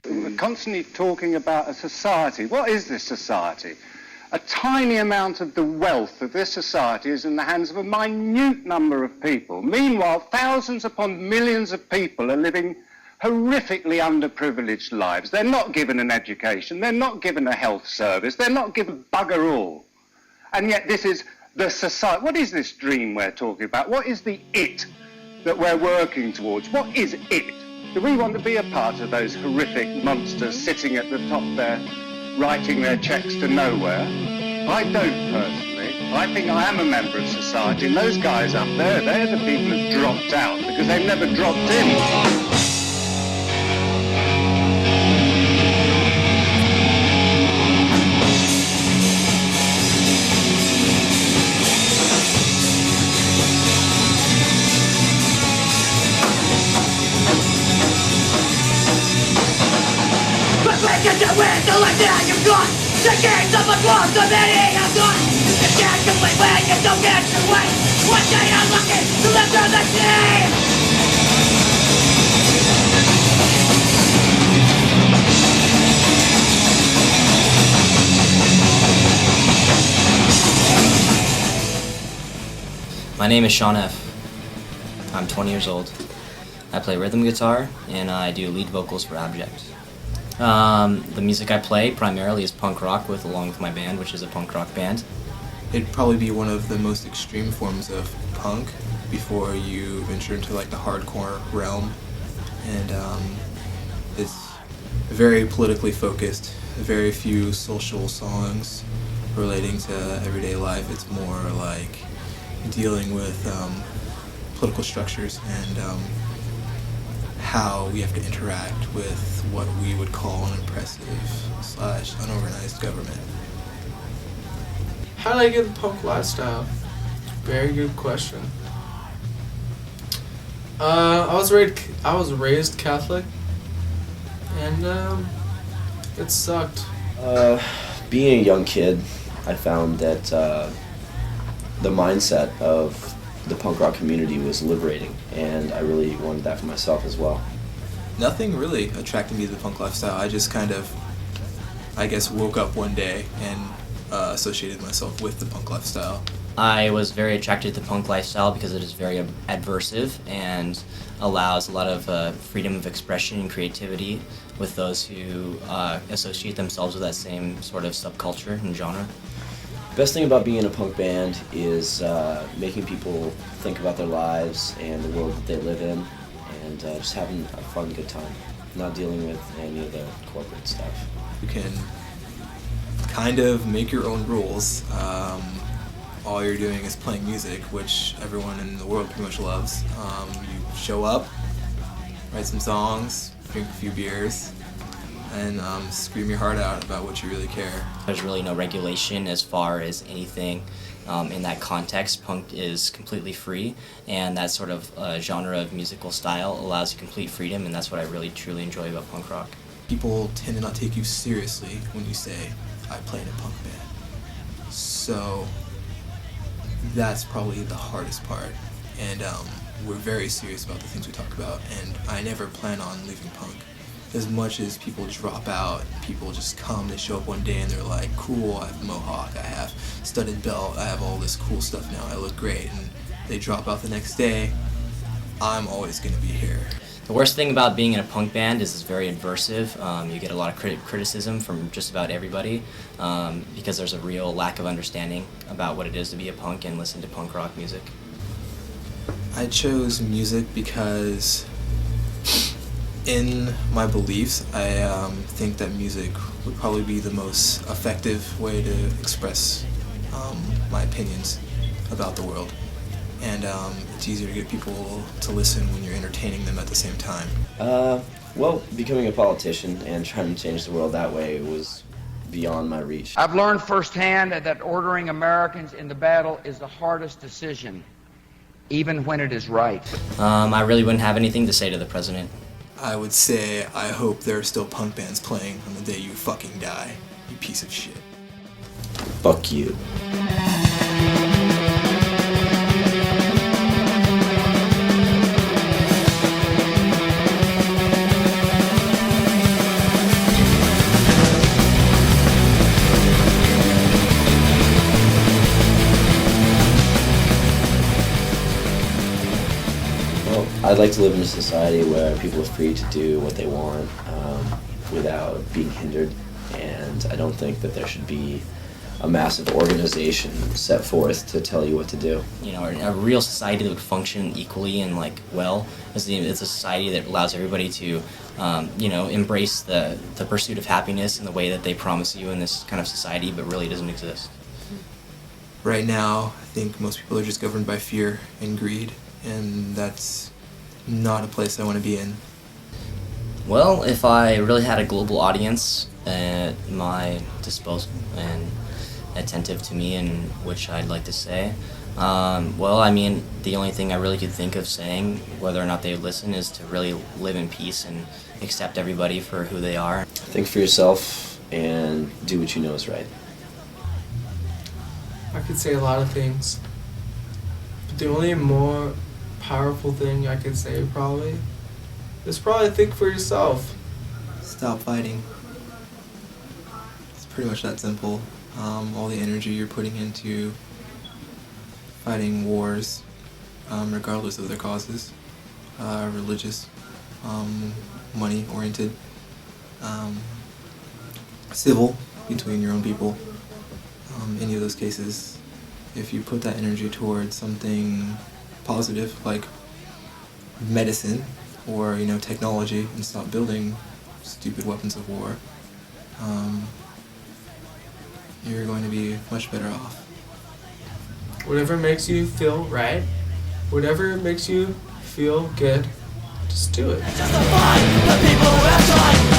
We're constantly talking about a society. What is this society? A tiny amount of the wealth of this society is in the hands of a minute number of people. Meanwhile, thousands upon millions of people are living horrifically underprivileged lives. They're not given an education, they're not given a health service, they're not given bugger all. And yet this is the society. What is this dream we're talking about? What is the it that we're working towards? What is it? Do we want to be a part of those horrific monsters sitting at the top there, writing their checks to nowhere? I don't personally. I think I am a member of society, and those guys up there, they're the people who've dropped out because they've never dropped in. Get the wind, the light that you've got. The games of the world, the many have gone. You can't complain when you don't get your way. One day I'm lucky to live through the day. My name is Sean F. I'm 20 years old. I play rhythm guitar and I do lead vocals for Abject. The music I play primarily is punk rock along with my band, which is a punk rock band. It'd probably be one of the most extreme forms of punk before you venture into like the hardcore realm. And it's very politically focused, very few social songs relating to everyday life. It's more like dealing with political structures and how we have to interact with what we would call an oppressive/unorganized government. How did I get the punk lifestyle? Very good question. I was raised Catholic, and it sucked. Being a young kid, I found that the mindset of the punk rock community was liberating, and I really wanted that for myself as well. Nothing really attracted me to the punk lifestyle. I just kind of, I guess, woke up one day and associated myself with the punk lifestyle. I was very attracted to the punk lifestyle because it is very adversive and allows a lot of freedom of expression and creativity with those who associate themselves with that same sort of subculture and genre. The best thing about being in a punk band is making people think about their lives and the world that they live in, and just having a fun, good time, not dealing with any of the corporate stuff. You can kind of make your own rules. All you're doing is playing music, which everyone in the world pretty much loves. You show up, write some songs, drink a few beers, and scream your heart out about what you really care. There's really no regulation as far as anything in that context. Punk is completely free, and that sort of genre of musical style allows you complete freedom, and that's what I really truly enjoy about punk rock. People tend to not take you seriously when you say, I play in a punk band. So that's probably the hardest part, and we're very serious about the things we talk about, and I never plan on leaving punk. As much as people drop out, people just come, they show up one day and they're like, cool, I have a mohawk, I have studded belt, I have all this cool stuff now, I look great, and they drop out the next day, I'm always going to be here. The worst thing about being in a punk band is it's very adversive. You get a lot of criticism from just about everybody because there's a real lack of understanding about what it is to be a punk and listen to punk rock music. I chose music because in my beliefs, I think that music would probably be the most effective way to express my opinions about the world. And it's easier to get people to listen when you're entertaining them at the same time. Well, becoming a politician and trying to change the world that way was beyond my reach. I've learned firsthand that ordering Americans into battle is the hardest decision, even when it is right. I really wouldn't have anything to say to the president. I would say I hope there are still punk bands playing on the day you fucking die, you piece of shit. Fuck you. I'd like to live in a society where people are free to do what they want without being hindered, and I don't think that there should be a massive organization set forth to tell you what to do. You know, a real society that would function equally and like well is it's a society that allows everybody to, you know, embrace the pursuit of happiness in the way that they promise you in this kind of society, but really doesn't exist. Right now, I think most people are just governed by fear and greed, and that's not a place I want to be in. Well, if I really had a global audience at my disposal and attentive to me and which I'd like to say, well, I mean, the only thing I really could think of saying, whether or not they listen, is to really live in peace and accept everybody for who they are. Think for yourself and do what you know is right. I could say a lot of things, but the only more powerful thing I could say probably is probably think for yourself. Stop fighting. It's pretty much that simple. All the energy you're putting into fighting wars, regardless of their causes, religious, money-oriented, civil, between your own people, any of those cases, if you put that energy towards something positive like medicine or, you know, technology, and stop building stupid weapons of war, you're going to be much better off. Whatever makes you feel right, whatever makes you feel good, just do it. Justify the people who have tried